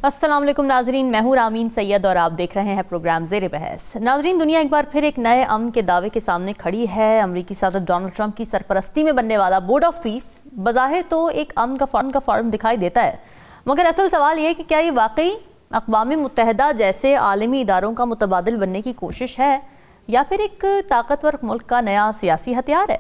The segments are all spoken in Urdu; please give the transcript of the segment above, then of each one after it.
السلام علیکم ناظرین، میں ہوں رامین سید اور آپ دیکھ رہے ہیں پروگرام زیر بحث۔ ناظرین، دنیا ایک بار پھر ایک نئے امن کے دعوے کے سامنے کھڑی ہے۔ امریکی صدر ڈونلڈ ٹرمپ کی سرپرستی میں بننے والا بورڈ آف پیس بظاہر تو ایک امن کا فارم دکھائی دیتا ہے، مگر اصل سوال یہ کہ کیا یہ واقعی اقوام متحدہ جیسے عالمی اداروں کا متبادل بننے کی کوشش ہے یا پھر ایک طاقتور ملک کا نیا سیاسی ہتھیار ہے؟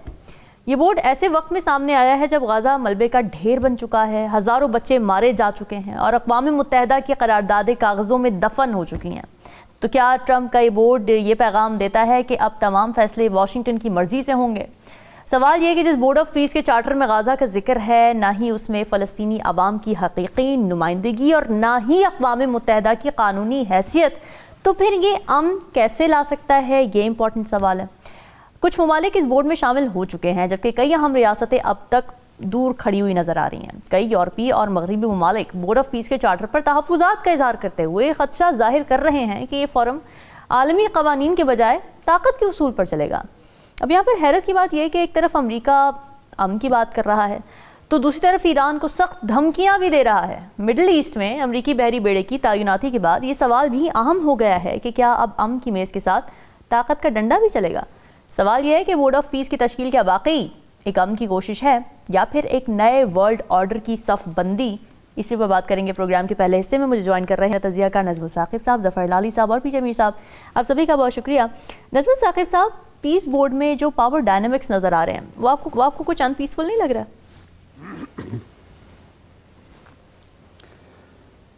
یہ بورڈ ایسے وقت میں سامنے آیا ہے جب غزہ ملبے کا ڈھیر بن چکا ہے، ہزاروں بچے مارے جا چکے ہیں اور اقوام متحدہ کی قراردادیں کاغذوں میں دفن ہو چکی ہیں۔ تو کیا ٹرمپ کا یہ بورڈ یہ پیغام دیتا ہے کہ اب تمام فیصلے واشنگٹن کی مرضی سے ہوں گے؟ سوال یہ کہ جس بورڈ آف پیس کے چارٹر میں غزہ کا ذکر ہے، نہ ہی اس میں فلسطینی عوام کی حقیقی نمائندگی اور نہ ہی اقوام متحدہ کی قانونی حیثیت، تو پھر یہ امن کیسے لا سکتا ہے؟ یہ امپورٹنٹ سوال ہے۔ کچھ ممالک اس بورڈ میں شامل ہو چکے ہیں جبکہ کئی اہم ریاستیں اب تک دور کھڑی ہوئی نظر آ رہی ہیں۔ کئی یورپی اور مغربی ممالک بورڈ آف پیس کے چارٹر پر تحفظات کا اظہار کرتے ہوئے خدشہ ظاہر کر رہے ہیں کہ یہ فورم عالمی قوانین کے بجائے طاقت کے اصول پر چلے گا۔ اب یہاں پر حیرت کی بات یہ ہے کہ ایک طرف امریکہ امن کی بات کر رہا ہے تو دوسری طرف ایران کو سخت دھمکیاں بھی دے رہا ہے۔ مڈل ایسٹ میں امریکی بحری بیڑے کی تعیناتی کے بعد یہ سوال بھی اہم ہو گیا ہے کہ کیا اب امن کی میز کے ساتھ طاقت کا ڈنڈا بھی چلے گا؟ سوال یہ ہے کہ بورڈ آف پیس کی تشکیل کیا واقعی ایک امن کی کوشش ہے یا پھر ایک نئے ورلڈ آرڈر کی صف بندی؟ اسی پر بات کریں گے پروگرام کے پہلے حصے میں۔ مجھے جوائن کر رہے ہیں تجزیہ کار نظم الثاقب صاحب، ظفر ہلالی صاحب اور پی جمیل صاحب۔ آپ سبھی کا بہت شکریہ۔ نظم الثاقب صاحب، پیس بورڈ میں جو پاور ڈائنامکس نظر آ رہے ہیں وہ آپ کو کچھ ان پیسفل نہیں لگ رہا؟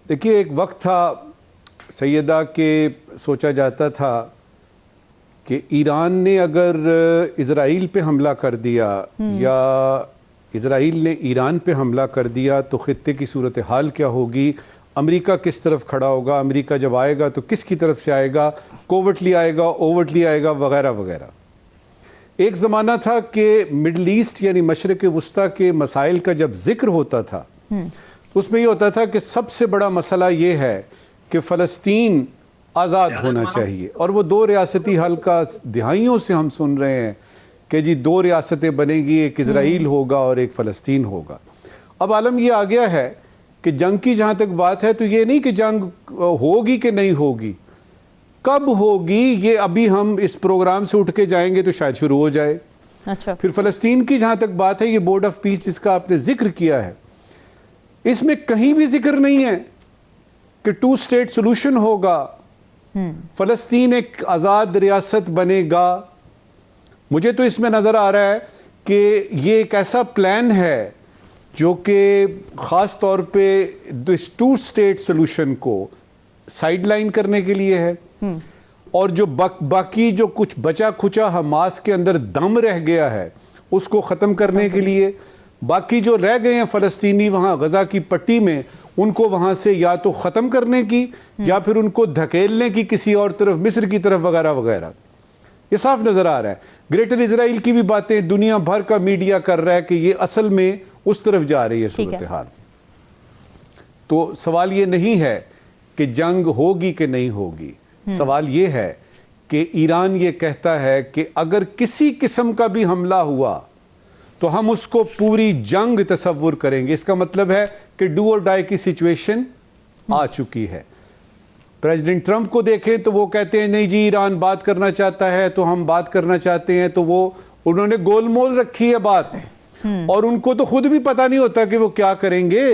دیکھیے، ایک وقت تھا سیدہ کہ سوچا جاتا تھا کہ ایران نے اگر اسرائیل پہ حملہ کر دیا یا اسرائیل نے ایران پہ حملہ کر دیا تو خطے کی صورتحال کیا ہوگی، امریکہ کس طرف کھڑا ہوگا، امریکہ جب آئے گا تو کس کی طرف سے آئے گا، کوورٹلی آئے گا، اوورٹلی آئے گا، وغیرہ وغیرہ۔ ایک زمانہ تھا کہ مڈل ایسٹ یعنی مشرق وسطیٰ کے مسائل کا جب ذکر ہوتا تھا اس میں یہ ہوتا تھا کہ سب سے بڑا مسئلہ یہ ہے کہ فلسطین آزاد ہونا چاہیے، اور وہ دو ریاستی حل کا دہائیوں سے ہم سن رہے ہیں کہ جی دو ریاستیں بنیں گی، ایک اسرائیل ہوگا اور ایک فلسطین ہوگا۔ اب عالم یہ آ گیا ہے کہ جنگ کی جہاں تک بات ہے تو یہ نہیں کہ جنگ ہوگی کہ نہیں ہوگی، کب ہوگی یہ ابھی ہم اس پروگرام سے اٹھ کے جائیں گے تو شاید شروع ہو جائے۔ اچھا، پھر فلسطین کی جہاں تک بات ہے، یہ بورڈ آف پیس جس کا آپ نے ذکر کیا ہے، اس میں کہیں بھی ذکر نہیں ہے کہ 2 اسٹیٹ سولوشن ہوگا، فلسطین ایک آزاد ریاست بنے گا۔ مجھے تو اس میں نظر آ رہا ہے کہ یہ ایک ایسا پلان ہے جو کہ خاص طور پہ اس 2 اسٹیٹ سولوشن کو سائیڈ لائن کرنے کے لیے ہے، اور جو باقی جو کچھ بچا کھچا حماس کے اندر دم رہ گیا ہے اس کو ختم کرنے کے لیے، باقی جو رہ گئے ہیں فلسطینی وہاں غزہ کی پٹی میں، ان کو وہاں سے یا تو ختم کرنے کی یا پھر ان کو دھکیلنے کی کسی اور طرف، مصر کی طرف، وغیرہ وغیرہ۔ یہ صاف نظر آ رہا ہے۔ گریٹر اسرائیل کی بھی باتیں دنیا بھر کا میڈیا کر رہا ہے کہ یہ اصل میں اس طرف جا رہی ہے صورتحال۔ تو سوال یہ نہیں ہے کہ جنگ ہوگی کہ نہیں ہوگی، سوال یہ ہے کہ ایران یہ کہتا ہے کہ اگر کسی قسم کا بھی حملہ ہوا تو ہم اس کو پوری جنگ تصور کریں گے۔ اس کا مطلب ہے کہ ڈو اور ڈائی کی سچویشن آ چکی ہے۔ پریزیڈنٹ ٹرمپ کو دیکھیں تو وہ کہتے ہیں نہیں جی ایران بات کرنا چاہتا ہے تو ہم بات کرنا چاہتے ہیں، تو انہوں نے گول مول رکھی ہے بات، اور ان کو تو خود بھی پتہ نہیں ہوتا کہ وہ کیا کریں گے۔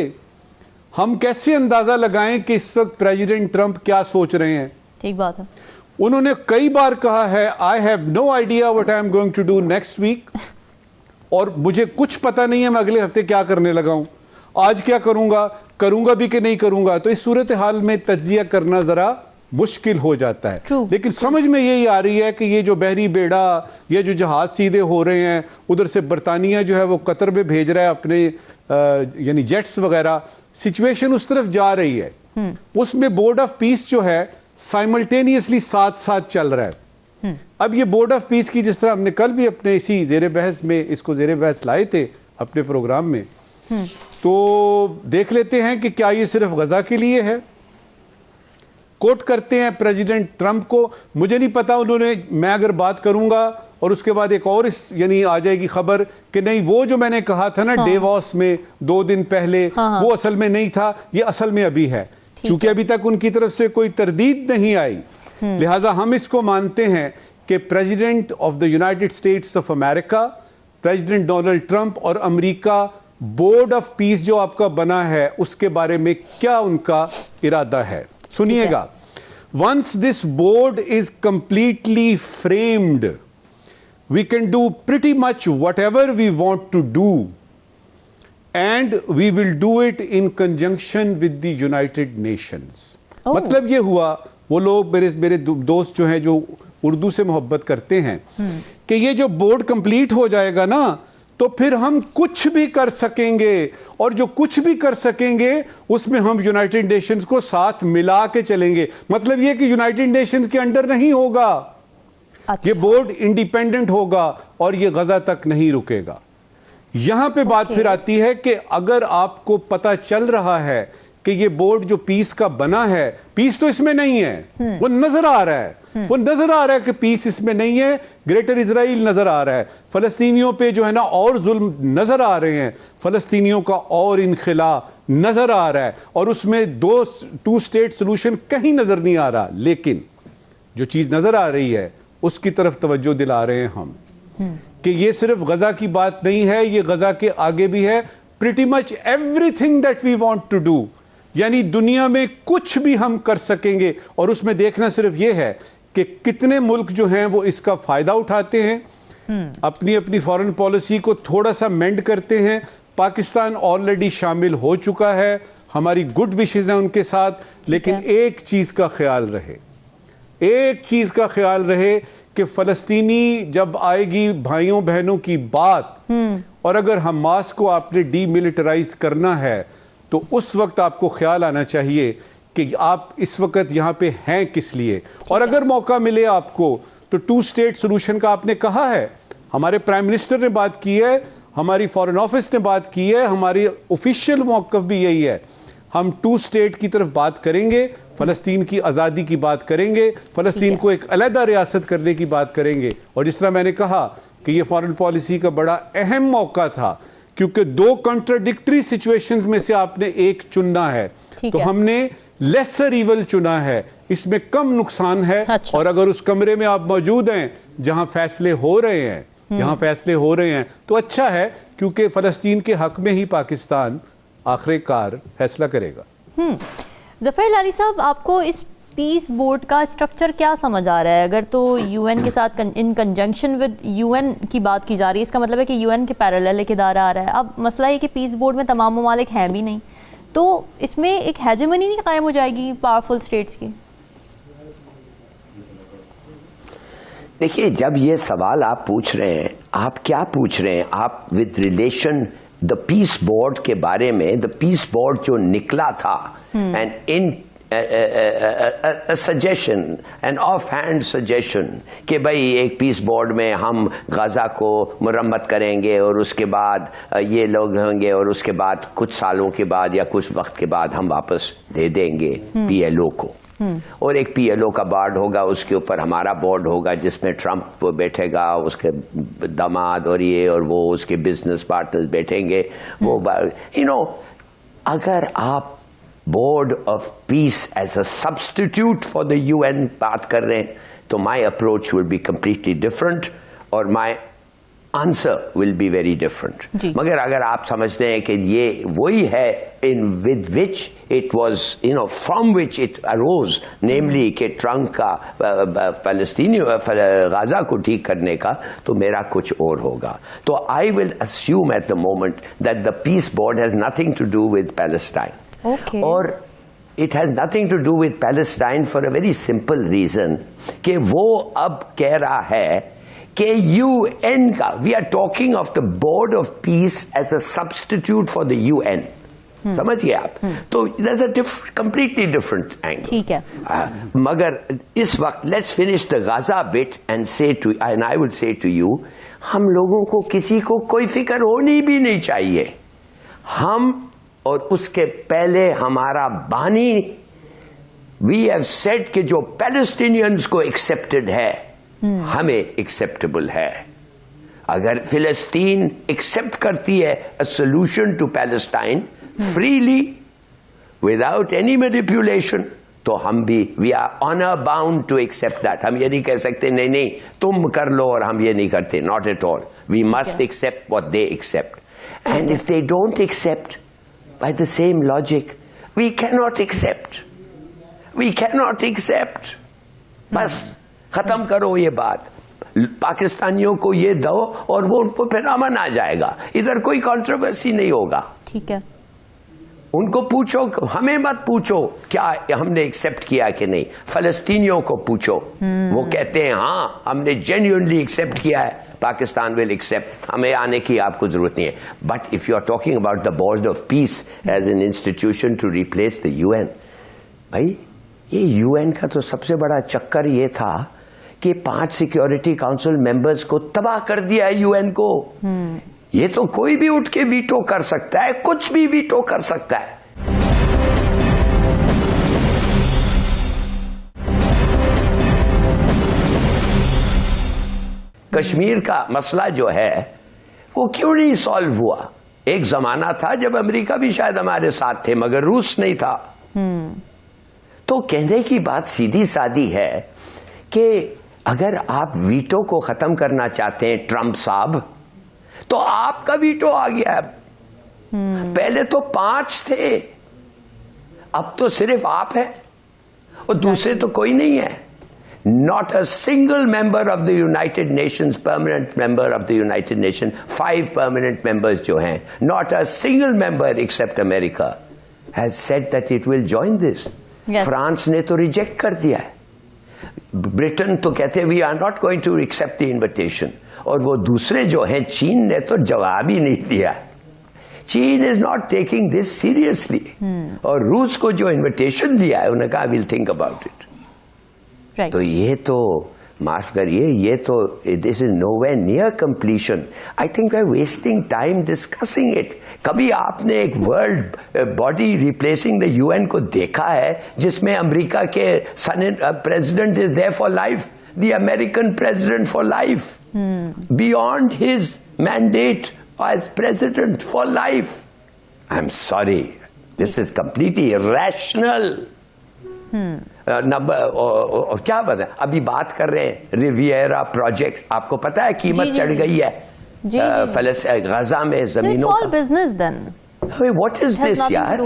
ہم کیسے اندازہ لگائیں کہ اس وقت پریزیڈنٹ ٹرمپ کیا سوچ رہے ہیں؟ ٹھیک بات ہے۔ انہوں نے کئی بار کہا ہے I have no idea what I am going to do next week، اور مجھے کچھ پتہ نہیں ہے میں اگلے ہفتے کیا کرنے لگا ہوں، آج کیا کروں گا بھی کہ نہیں کروں گا۔ تو اس صورتحال میں تجزیہ کرنا ذرا مشکل ہو جاتا ہے، لیکن سمجھ میں یہی آ رہی ہے کہ یہ جو بحری بیڑا، یہ جو جہاز سیدھے ہو رہے ہیں، ادھر سے برطانیہ جو ہے وہ قطر میں بھیج رہا ہے اپنے یعنی جیٹس وغیرہ، سچویشن اس طرف جا رہی ہے۔ اس میں بورڈ آف پیس جو ہے سائملٹینیسلی ساتھ ساتھ چل رہا ہے۔ اب یہ بورڈ آف پیس کی جس طرح ہم نے کل بھی اپنے اسی زیر بحث میں اس کو زیر بحث لائے تھے اپنے پروگرام میں، تو دیکھ لیتے ہیں کہ کیا یہ صرف غزہ کے لیے ہے۔ کوٹ کرتے ہیں پریزیڈنٹ ٹرمپ کو، مجھے نہیں پتا انہوں نے، میں اگر بات کروں گا اور اس کے بعد ایک اور یعنی آ جائے گی خبر کہ نہیں وہ جو میں نے کہا تھا نا ڈیواس میں 2 دن پہلے وہ اصل میں نہیں تھا، یہ اصل میں ابھی ہے۔ چونکہ ابھی تک ان کی طرف سے کوئی تردید نہیں آئی، لہٰذا ہم اس کو مانتے ہیں کہ president of the United status of America, president Donald Trump اور امریکہ بورڈ آف پیس جو آپ کا بنا ہے اس کے بارے میں کیا ان کا ارادہ ہے. سنیے گا. Once this board is completely framed, we can do pretty much whatever we want to do, and we will do it in conjunction with the United Nations. مطلب یہ ہوا، وہ لوگ میرے دوست جو ہیں جو اردو سے محبت کرتے ہیں، کہ یہ جو بورڈ کمپلیٹ ہو جائے گا نا تو پھر ہم کچھ بھی کر سکیں گے، اور جو کچھ بھی کر سکیں گے اس میں ہم یونائٹڈ نیشنز کو ساتھ ملا کے چلیں گے. مطلب یہ کہ یونائٹڈ نیشنز کے انڈر نہیں ہوگا، یہ بورڈ انڈیپینڈنٹ ہوگا اور یہ غزہ تک نہیں رکے گا. یہاں پہ بات پھر آتی ہے کہ اگر آپ کو پتہ چل رہا ہے کہ یہ بورڈ جو پیس کا بنا ہے، پیس تو اس میں نہیں ہے، وہ نظر آ رہا ہے کہ پیس اس میں نہیں ہے، گریٹر اسرائیل نظر آ رہا ہے، فلسطینیوں پہ جو ہے نا اور ظلم نظر آ رہے ہیں، فلسطینیوں کا اور انخلا نظر آ رہا ہے، اور اس میں ٹو اسٹیٹ سولوشن کہیں نظر نہیں آ رہا. لیکن جو چیز نظر آ رہی ہے اس کی طرف توجہ دلا رہے ہیں ہم، کہ یہ صرف غزہ کی بات نہیں ہے، یہ غزہ کے آگے بھی ہے. Pretty much everything that we want to do, یعنی دنیا میں کچھ بھی ہم کر سکیں گے، اور اس میں دیکھنا صرف یہ ہے کہ کتنے ملک جو ہیں وہ اس کا فائدہ اٹھاتے ہیں، اپنی فارن پالیسی کو تھوڑا سا مینڈ کرتے ہیں. پاکستان آلریڈی شامل ہو چکا ہے، ہماری گڈ وشز ہیں ان کے ساتھ، لیکن ایک چیز کا خیال رہے کہ فلسطینی جب آئے گی بھائیوں بہنوں کی بات، اور اگر حماس کو آپ نے ڈی ملٹرائز کرنا ہے تو اس وقت آپ کو خیال آنا چاہیے کہ آپ اس وقت یہاں پہ ہیں کس لیے. اور اگر موقع ملے آپ کو تو ٹو سٹیٹ سولوشن کا آپ نے کہا ہے، ہمارے پرائم منسٹر نے بات کی ہے، ہماری فارن آفس نے بات کی ہے، ہماری آفیشیل موقف بھی یہی ہے. ہم ٹو سٹیٹ کی طرف بات کریں گے، فلسطین کی آزادی کی بات کریں گے، فلسطین کو ایک علیحدہ ریاست کرنے کی بات کریں گے. اور جس طرح میں نے کہا کہ یہ فارن پالیسی کا بڑا اہم موقع تھا، کیونکہ دو کنٹراڈکٹری سچویشنز میں سے آپ نے ایک چننا ہے، تو ہم نے لیسر ایول چنا ہے، اس میں کم نقصان ہے. اور اگر اس کمرے میں آپ موجود ہیں جہاں فیصلے ہو رہے ہیں تو اچھا ہے، کیونکہ فلسطین کے حق میں ہی پاکستان آخر کار فیصلہ کرے گا. ظفر ہلالی صاحب، آپ کو اس پیس بورڈ کا اسٹرکچر کیا سمجھ آ رہا ہے؟ اگر تو یو این کے ساتھ in conjunction with U N کی بات کی جا رہی ہے، اس کا مطلب ہے کہ یو این کے پیرالل ایک ادارہ آ رہا ہے. اب مسئلہ یہ کہ پیس بورڈ میں تمام ممالک ہیں بھی نہیں، تو اس میں ایک ہیجمنی نہیں قائم ہو جائے گی پاورفل اسٹیٹس کی؟ دیکھیے، جب یہ سوال آپ پوچھ رہے ہیں، آپ کیا پوچھ رہے ہیں؟ آپ with relation the peace board کے بارے میں، دا پیس بورڈ جو نکلا تھا، and in suggestion, an offhand suggestion کہ بھائی ایک پیس بورڈ میں ہم غزہ کو مرمت کریں گے، اور اس کے بعد یہ لوگ ہوں گے، اور اس کے بعد کچھ سالوں کے بعد یا کچھ وقت کے بعد ہم واپس دے دیں گے پی ایل او کو، اور ایک پی ایل او کا بورڈ ہوگا، اس کے اوپر ہمارا بورڈ ہوگا جس میں ٹرمپ وہ بیٹھے گا، اس کے داماد اور یہ اور وہ اس کے بزنس پارٹنرز بیٹھیں گے. وہ اگر آپ board of peace as a substitute for the you این بات کر رہے ہیں تو my approach will be completely different, اور my answer will be very different. مگر اگر آپ سمجھتے ہیں کہ یہ وہی ہے with which it was, from which it arose, namely کہ ٹرمپ کا فلسطینی غزہ کو ٹھیک کرنے کا، تو میرا کچھ اور ہوگا. تو I will assume at the moment that the peace board has nothing to do with Palestine. Okay. اور it has nothing to do with Palestine for a very simple reason کہ وہ اب کہہ رہا ہے کہ یو این کا، we are talking of the board of peace as a substitute for the you N. سمجھ گئے آپ؟ تو there's a completely different angle. ٹھیک ہے. مگر اس وقت let's finish the Gaza bit and I would say to you، ہم لوگوں کو کسی کو کوئی فکر ہونی بھی نہیں چاہیے. ہم اور اس کے پہلے ہمارا بانی we have said کہ جو پیلسٹینینز کو ایکسپٹڈ ہے ہمیں ایکسپٹیبل ہے. اگر فلسطین ایکسپٹ کرتی ہے a solution to Palestine freely without any manipulation, تو ہم بھی we are honor bound to accept that. ہم یہ نہیں کہہ سکتے نہیں نہیں تم کر لو اور ہم یہ نہیں کرتے. Not at all. We must accept what they accept. And if they don't accept, by the same logic, we cannot accept. We cannot accept. بس ختم کرو یہ بات. پاکستانیوں کو یہ دو اور وہ ان کو پھر امن آ جائے گا. ادھر کوئی کنٹروورسی نہیں ہوگا. ٹھیک ہے. ان کو پوچھو, ہمیں مت پوچھو کیا ہم نے ایکسپٹ کیا کہ نہیں. فلسطینیوں کو پوچھو, وہ کہتے ہیں ہاں ہم نے جینیونلی ایکسپٹ کیا ہے. Pakistan will accept. ہمیں آنے کی آپ کو ضرورت نہیں ہے. But if you are talking about the board of peace as an institution to replace the you N, بھائی یہ یو این کا تو سب سے بڑا چکر یہ تھا کہ 5 سیکیورٹی کاؤنسل ممبرز کو تباہ کر دیا ہے یو این کو. یہ تو کوئی بھی اٹھ کے ویٹو کر سکتا ہے, کچھ بھی ویٹو کر سکتا ہے. کشمیر کا مسئلہ جو ہے وہ کیوں نہیں سالو ہوا؟ ایک زمانہ تھا جب امریکہ بھی شاید ہمارے ساتھ تھے مگر روس نہیں تھا. تو کہنے کی بات سیدھی سادی ہے کہ اگر آپ ویٹو کو ختم کرنا چاہتے ہیں ٹرمپ صاحب, تو آپ کا ویٹو آ گیا ہے. پہلے تو 5 تھے, اب تو صرف آپ ہیں اور دوسرے تو کوئی نہیں ہے. Not a single member of the United Nations, permanent member of the United Nations, 5 permanent members جو ہیں, not a single member except America has said that it will join this. France نے تو ریجیکٹ کر دیا ہے. برٹن تو کہتے ہیں we are not going to accept the invitation. اور وہ دوسرے جو ہیں چین نے تو جواب ہی نہیں دیا. China is not taking this seriously. اور روس کو جو انویٹیشن دیا ہے انہوں نے کہا we'll think about it. تو یہ تو معاف کریے, یہ تو this is nowhere near completion. I think we're wasting time discussing it. کبھی آپ نے ایک world body replacing the you N کو دیکھا ہے جس میں امریکہ کے president is there for life, the American president for life, beyond his mandate as president for life? I'm sorry, this is completely irrational. کیا بتا, ابھی بات کر رہے ہیں ریویرا پروجیکٹ, آپ کو پتا ہے قیمت چڑھ گئی ہے غزہ میں زمینوں کا. What is this, yaar?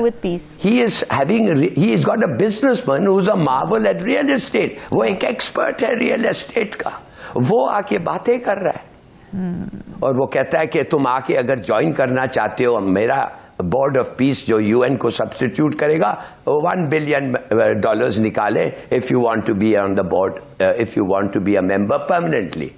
He has got a businessman who's a marvel at real estate. وہ ایک ایکسپرٹ ہے ریئل اسٹیٹ کا, وہ آ کے باتیں کر رہا ہے اور وہ کہتا ہے کہ تم آ کے اگر جوائن کرنا چاہتے ہو میرا بورڈ آف پیس جو یو این کو سبسٹیٹیوٹ کرے گا, $1 billion نکالے if you want to be on the board, if you want to be a member permanently,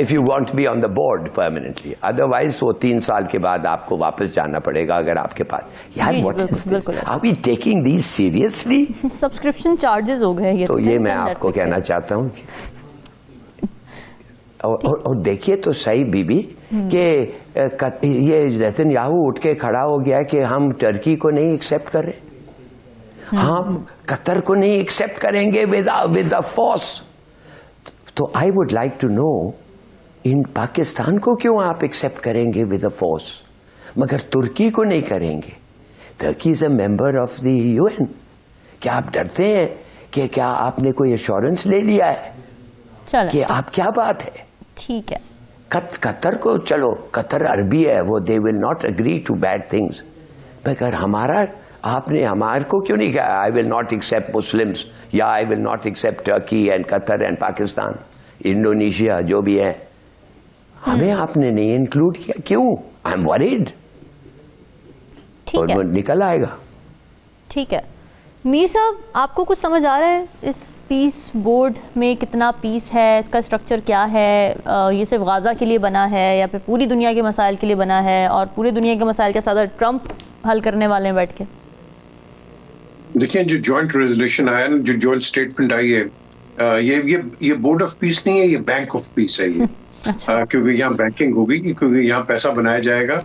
if you want to be on the board permanently. Otherwise وہ 3 سال کے بعد آپ کو واپس جانا پڑے گا اگر آپ کے پاس. یار what is this? Are we taking these seriously? Subscription charges ہو گئے. تو یہ میں آپ کو کہنا چاہتا ہوں اور دیکھیے تو صحیح بی بی کہ یہ نیتن یاہو اٹھ کے کھڑا ہو گیا کہ ہم ٹرکی کو نہیں ایکسپٹ کر رہے, ہم قطر کو نہیں ایکسپٹ کریں گے ود فورس. تو I would like to know ان پاکستان کو کیوں آپ ایکسپٹ کریں گے ود فورس مگر ترکی کو نہیں کریں گے؟ Turkey is a member of the UN این. کیا آپ ڈرتے ہیں کہ کیا آپ نے کوئی ایشورنس لے لیا ہے کہ آپ کیا بات ہے؟ ٹھیک ہے. قطر کو چلو, قطر عربی ہے, وہ they will not agree to bad things. مگر ہمارا آپ نے ہمارے کو کیوں نہیں کہا I will not accept Muslims یا I will not accept Turkey and Qatar and Pakistan Indonesia جو بھی ہے, ہمیں آپ نے نہیں انکلوڈ کیا کیوں؟ I am worried. اور وہ نکل آئے گا. ٹھیک ہے. میر صاحب آپ کو کچھ سمجھ آ رہا ہے اس پیس بورڈ میں کتنا پیس ہے, اس کا اسٹرکچر کیا ہے, یہ صرف غزہ کے لیے بنا ہے یا پھر پوری دنیا کے مسائل کے لیے بنا ہے, اور پوری دنیا کے مسائل کا صدر ٹرمپ حل کرنے والے ہیں بیٹھ کے؟ دیکھیں جو جوائنٹ ریزولوشن آیا نا, جو جوائنٹ اسٹیٹمنٹ آئی ہے, یہ بورڈ آف پیس نہیں ہے, یہ بینک آف پیس ہے یہ. کیونکہ یہاں بینکنگ ہوگی, کیونکہ یہاں پیسہ بنایا جائے گا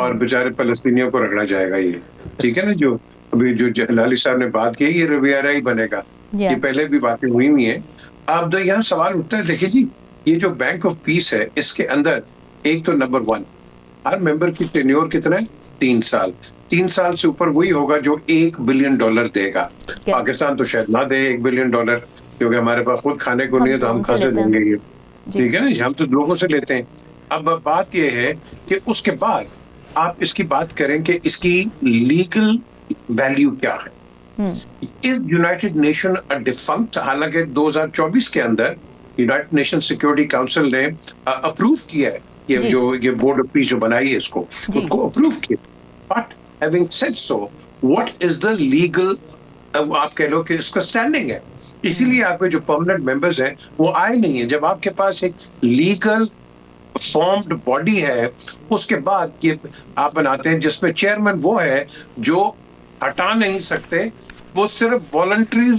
اور بیچارے فلسطینیوں کو رگڑا جائے گا. یہ ٹھیک ہے نا, جو ابھی جو ہلالی صاحب نے بات کی یہ رویرا ہی بنے گا, یہ پہلے بھی باتیں ہوئی ہوئی ہیں. اب یہاں سوال اٹھتا ہے, دیکھیں جی یہ جو بینک آف پیس ہے اس کے اندر ایک تو نمبر 1 ہر ممبر کی ٹینیور کتنا ہے 3 سال. 3 سال سے اوپر وہی ہوگا جو $1 بلین دے گا. پاکستان تو شاید نہ دے $1 بلین, کیونکہ ہمارے پاس خود کھانے کو نہیں ہے, تو ہم کہاں سے دیں گے یہ, ٹھیک ہے نا, ہم تو لوگوں سے لیتے ہیں. اب بات یہ ہے کہ اس کے بعد آپ اس کی بات کریں کہ اس کی لیگل ویلیو کیا ہے. از یونائٹڈ نیشن ڈیفنکٹ, حالانکہ 2024 کے اندر یونائٹڈ نیشن سیکورٹی کاؤنسل نے اپروو کیا ہے یہ بورڈ آف پیس جو بنائی ہے اس کو اپروو کیا. But having said so, what is the legal, آپ کہہ لو کہ اس کا اسٹینڈنگ ہے. اسی لیے آپ کے جو پرماننٹ ممبرز ہیں وہ آئے نہیں ہیں. جب آپ کے پاس ایک لیگل فارمڈ باڈی ہے, اس کے بعد یہ آپ بناتے ہیں جس میں چیئرمین وہ ہے جو ہٹا نہیں سکتے, وہ صرف والنٹری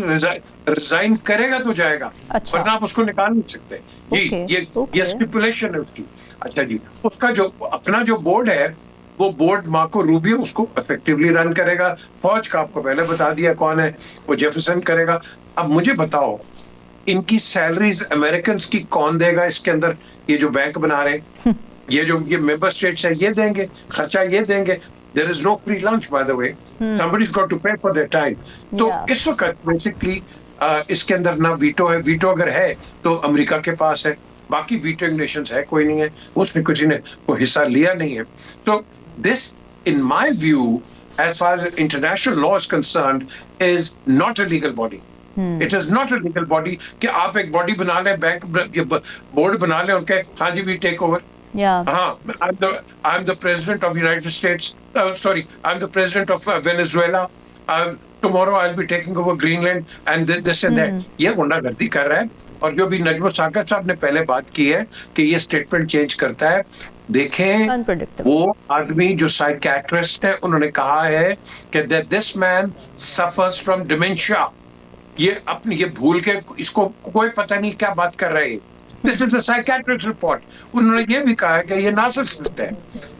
ریزائن کرے گا تو جائے گا, ورنہ آپ اس کو نکال نہیں سکتے. جی یہ اسٹیپولیشن ہے اس کی. اچھا جی, اس کا جو اپنا جو بورڈ ہے وہ بورڈ مارکو روبیو اس کو افیکٹولی رن کرے گا. فوج کا آپ کو پہلے بتا دیا کون ہے, وہ جیفرسن کرے گا. اب مجھے بتاؤ ان کی سیلریز امریکنز کی کون دے گا اس کے اندر؟ یہ جو بینک بنا رہے ہیں, یہ جو یہ ممبر اسٹیٹس ہیں یہ دیں گے, خرچہ یہ دیں گے. There is no free lunch, by the way. Somebody's got to pay for their time. تو اس وقت بیسکلی اس کے اندر نہ ویٹو ہے. ویٹو اگر ہے تو امریکہ کے پاس ہے, باقی ویٹوئنگ نیشنز ہے کوئی نہیں ہے, اس میں کسی نے کوئی حصہ لیا نہیں ہے. So this, in my view, as far as international law is concerned, is not a legal body. It is not a legal body کہ آپ ایک باڈی بنا لیں, بینک بورڈ بنا لیں اور کہ ہاں جی we take over. I'm the president of United States. I'm the president of Venezuela. Tomorrow I'll be taking over Greenland and this and that. یہ غنڈہ گردی کر رہا ہے. اور جو بھی نجم ثاقب صاحب نے پہلے بات کی ہے کہ یہ اسٹیٹمنٹ چینج کرتا ہے, دیکھیں وہ آدمی جو سائیکیٹرسٹ ہے انہوں نے کہا ہے کہ this man suffers from dementia. یہ اپنی یہ بھول کے اس کو کوئی پتہ نہیں کیا بات کر رہے ہیں. This is a psychiatric report. انہوں نے یہ بھی کہا کہ یہ narcissist ہے.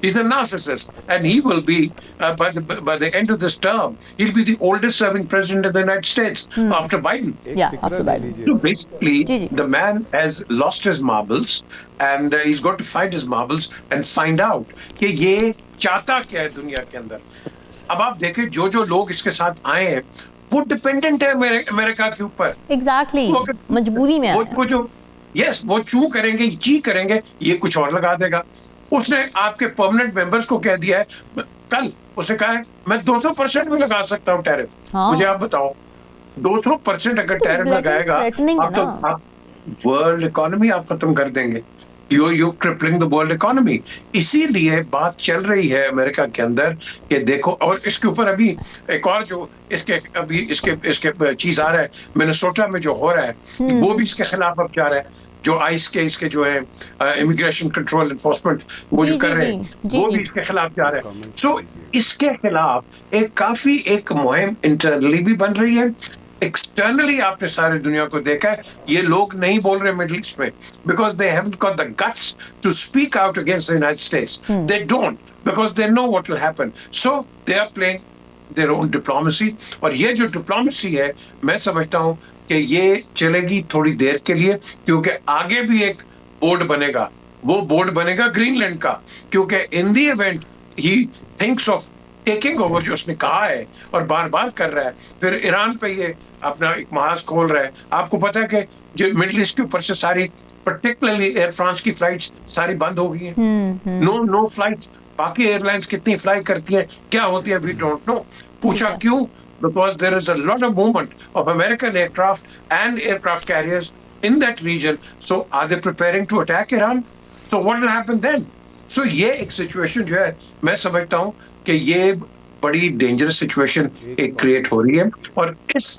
He's a narcissist and he will be by the end of this term he'll be the oldest serving president of the United States after Biden. After Biden. So basically the man has lost his marbles and he's got to find his marbles and find out کہ یہ چاہتا کیا ہے دنیا کے اندر. اب آپ دیکھیں جو لوگ اس کے ساتھ آئے ہیں وہ ڈپینڈنٹ ہے امریکہ کے اوپر. ایگزیکٹلی, مجبوری میں وہ جو یس وہ چو کریں گے چی کریں گے, یہ کچھ اور لگا دے گا. اس نے آپ کے پرماننٹ ممبرز کو کہہ دیا ہے, کل اس نے کہا ہے میں 200% میں لگا سکتا ہوں ٹیرف. مجھے آپ بتاؤ 200% اگر ٹیرف لگائے گا آپ تو ورلڈ اکانومی آپ ختم کر دیں گے. You crippling the world economy. اسی لیے بات چل رہی ہے امریکہ کے اندر کہ دیکھو, اور اس کے اوپر ابھی ایک اور جو اس کے چیز آ رہا ہے منیسوٹا میں جو ہو رہا ہے وہ بھی اس کے خلاف اب جا رہا ہے. جو آئس کے اس کے جو ہے امیگریشن کنٹرول انفورسمنٹ وہ جو کر رہے ہیں وہ بھی اس کے خلاف جا رہا ہے. سو اس کے خلاف ایک مہم انٹرنلی بھی بن رہی ہے, ایکسٹرنلی آپ نے سارے دنیا کو دیکھا ہے. یہ لوگ نہیں بول رہے مڈل ایسٹ میں because they haven't got the guts to speak out against the United States. They don't because they know what will happen. So they are playing their own diplomacy. اور یہ جو ڈپلومیسی ہے میں سمجھتا ہوں کہ یہ چلے گی تھوڑی دیر کے لیے, کیونکہ آگے بھی ایک بورڈ بنے گا. وہ بورڈ بنے گا گرین لینڈ کا, کیونکہ in the event he thinks of taking over جو اس نے کہا ہے اور بار بار کر رہا ہے. پھر ایران پہ یہ اپنا ایک محاذ کھول رہا ہے. آپ کو پتا ہے کہ جو مڈل ایسٹ کے اوپر سے ساری پرٹیکولرلی ایئر فرانس کی فلائٹس ساری بند ہو گئی ہیں. نو فلائٹس. باقی ایئر لائنس کتنی فلائی کرتی ہیں کیا ہوتی ہے وی ڈونٹ نو. پوچھا کیوں؟ Because there is a lot of movement of American aircraft and aircraft carriers in that region. So are they preparing to attack Iran? So what will happen then? So یہ ایک سچویشن جو ہے میں سمجھتا ہوں کہ یہ بڑی ڈینجرس سچویشن ایک کریٹ ہو رہی ہے. اور اس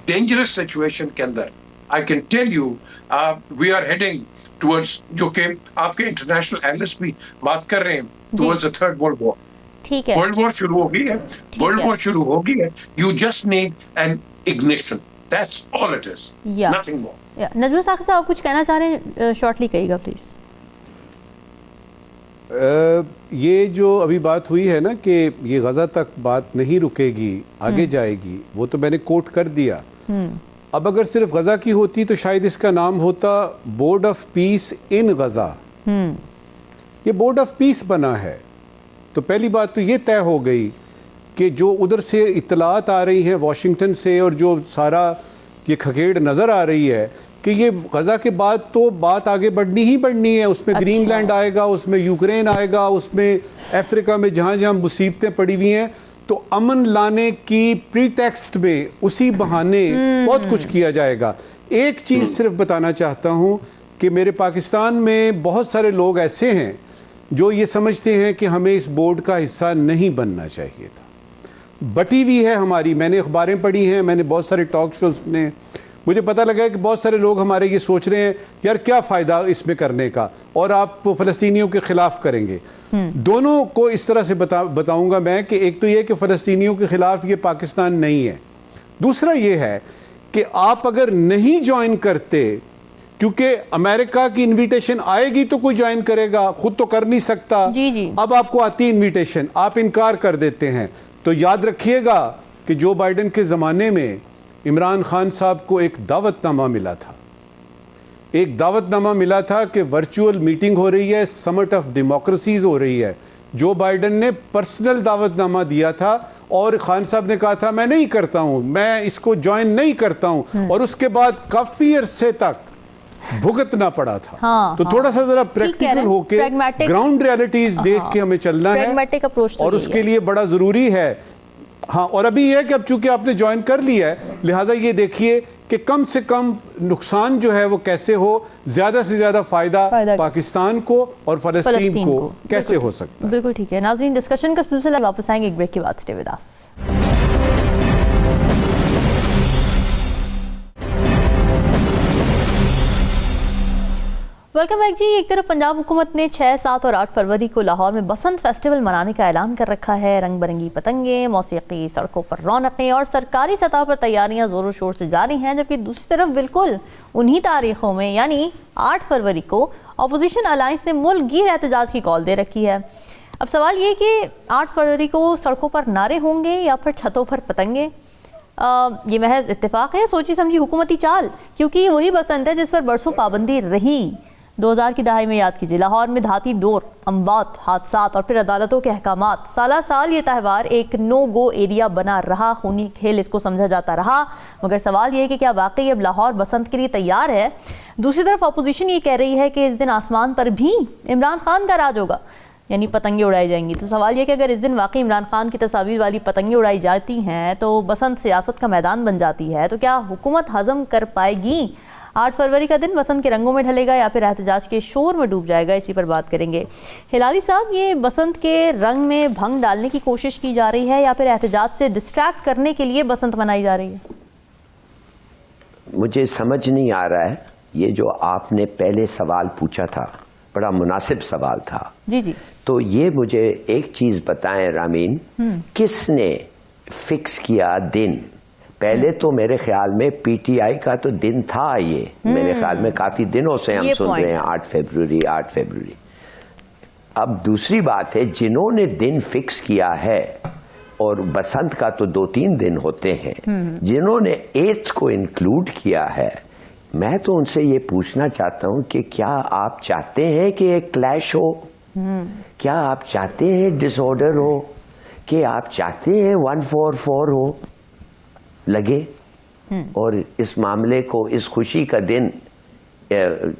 ڈینجرس سچویشن کے اندر I can tell you we are heading towards جو کہ آپ کے انٹرنیشنل اینالسٹ بھی بات کر رہے ہیں towards the third world war. World war شروع ہو گئی ہے. ورلڈ وار شروع ہو گئی ہے. You just need an ignition. That's all it is, nothing more. Najam Saqib sahab کچھ کہنا چاہ رہے ہیں, شارٹلی کہیے گا پلیز. یہ جو ابھی بات ہوئی ہے نا کہ یہ غزہ تک بات نہیں رکے گی, آگے جائے گی, وہ تو میں نے کوٹ کر دیا. اب اگر صرف غزہ کی ہوتی تو شاید اس کا نام ہوتا بورڈ آف پیس ان غزہ. یہ بورڈ آف پیس بنا ہے. تو پہلی بات تو یہ طے ہو گئی کہ جو ادھر سے اطلاعات آ رہی ہیں واشنگٹن سے اور جو سارا یہ کھکیڑ نظر آ رہی ہے کہ یہ غزہ کے بعد تو بات آگے بڑھنی ہی بڑھنی ہے. اس میں گرین لینڈ آئے گا, اس میں یوکرین آئے گا, اس میں افریقہ میں جہاں جہاں مصیبتیں پڑی ہوئی ہیں, تو امن لانے کی پری ٹیکسٹ میں اسی بہانے بہت کچھ کیا جائے گا. ایک چیز صرف بتانا چاہتا ہوں کہ میرے پاکستان میں بہت سارے لوگ ایسے ہیں جو یہ سمجھتے ہیں کہ ہمیں اس بورڈ کا حصہ نہیں بننا چاہیے تھا. بٹی ہوئی ہے ہماری, میں نے اخباریں پڑھی ہیں, میں نے بہت سارے ٹاک شوز نے, مجھے پتہ لگا ہے کہ بہت سارے لوگ ہمارے یہ سوچ رہے ہیں یار کیا فائدہ اس میں کرنے کا, اور آپ فلسطینیوں کے خلاف کریں گے. دونوں کو اس طرح سے بتاؤں گا میں کہ ایک تو یہ کہ فلسطینیوں کے خلاف یہ پاکستان نہیں ہے, دوسرا یہ ہے کہ آپ اگر نہیں جوائن کرتے, کیونکہ امریکہ کی انویٹیشن آئے گی تو کوئی جوائن کرے گا, خود تو کر نہیں سکتا. اب آپ کو آتی انویٹیشن, آپ انکار کر دیتے ہیں, تو یاد رکھیے گا کہ جو بائیڈن کے زمانے میں عمران خان صاحب کو ایک دعوت نامہ ملا تھا کہ ورچوئل میٹنگ ہو رہی ہے, سمٹ آف ڈیموکریسیز ہو رہی ہے. جو بائیڈن نے پرسنل دعوت نامہ دیا تھا اور خان صاحب نے کہا تھا میں نہیں کرتا ہوں, میں اس کو جوائن نہیں کرتا ہوں, اور اس کے بعد کافی عرصے تک بھگتنا پڑا تھا. تو تھوڑا سا ذرا پریکٹیکل ہو کے گراؤنڈ ریالٹیز دیکھ کے ہمیں چلنا ہے, اور اس کے لیے بڑا ضروری ہے. ہاں, اور ابھی یہ ہے کہ اب چونکہ آپ نے جوائن کر لیا ہے, لہٰذا یہ دیکھیے کہ کم سے کم نقصان جو ہے وہ کیسے ہو, زیادہ سے زیادہ فائدہ پاکستان کو اور فلسطین کو کیسے ہو سکتا ہے. بالکل ٹھیک ہے ناظرین, ڈسکشن کا سلسلہ واپس آئیں گے ایک بریک کے بعد. سٹے ود اس. ویلکم بیک جی. ایک طرف پنجاب حکومت نے 6, 7 اور 8 فروری کو لاہور میں بسنت فیسٹیول منانے کا اعلان کر رکھا ہے. رنگ برنگی پتنگیں, موسیقی, سڑکوں پر رونقیں اور سرکاری سطح پر تیاریاں زور و شور سے جاری ہیں, جبکہ دوسری طرف بالکل انہی تاریخوں میں یعنی 8 فروری کو اپوزیشن الائنس نے ملک گیر احتجاج کی کال دے رکھی ہے. اب سوال یہ کہ 8 فروری کو سڑکوں پر نعرے ہوں گے یا پھر چھتوں پر پتنگیں؟ یہ محض اتفاق ہے, سوچی سمجھی حکومتی چال, کیونکہ یہ وہی بسنت ہے جس پر برسوں پابندی رہی. 2000 کی دہائی میں یاد کیجیے, لاہور میں دھاتی ڈور, اموات, حادثات اور پھر عدالتوں کے احکامات. سالہ سال یہ تہوار ایک نو گو ایریا بنا رہا, خونی کھیل اس کو سمجھا جاتا رہا. مگر سوال یہ ہے کہ کیا واقعی اب لاہور بسنت کے لیے تیار ہے؟ دوسری طرف اپوزیشن یہ کہہ رہی ہے کہ اس دن آسمان پر بھی عمران خان کا راج ہوگا, یعنی پتنگیں اڑائی جائیں گی. تو سوال یہ کہ اگر اس دن واقعی عمران خان کی تصاویر والی پتنگیں اڑائی جاتی ہیں تو بسنت سیاست کا میدان بن جاتی ہے, تو کیا حکومت ہضم کر پائے گی؟ 8 فروری کا دن بسنت کے رنگوں میں ڈھلے گا یا پھر احتجاج کے شور میں ڈوب جائے گا؟ اسی پر بات کریں گے. ہلالی صاحب, یہ بسنت کے رنگ میں بھنگ ڈالنے کی کوشش کی جا رہی ہے یا پھر احتجاج سے ڈسٹریکٹ کرنے کے لیے بسنت منائی جا رہی ہے؟ مجھے سمجھ نہیں آ رہا ہے. یہ جو آپ نے پہلے سوال پوچھا تھا بڑا مناسب سوال تھا. جی. تو یہ مجھے ایک چیز بتائیں رامین, کس نے فکس کیا دن؟ پہلے تو میرے خیال میں پی ٹی آئی کا تو دن تھا, یہ میرے خیال میں کافی دنوں سے ہم سن رہے ہیں 8 فروری. اب دوسری بات ہے, جنہوں نے دن فکس کیا ہے, اور بسنت کا تو 2-3 دن ہوتے ہیں, جنہوں نے 8 کو انکلوڈ کیا ہے, میں تو ان سے یہ پوچھنا چاہتا ہوں کہ کیا آپ چاہتے ہیں کہ ایک کلیش ہو؟ کیا آپ چاہتے ہیں ڈس آرڈر ہو؟ کہ آپ چاہتے ہیں 144 ہو لگے؟ اور اس معاملے کو, اس خوشی کا دن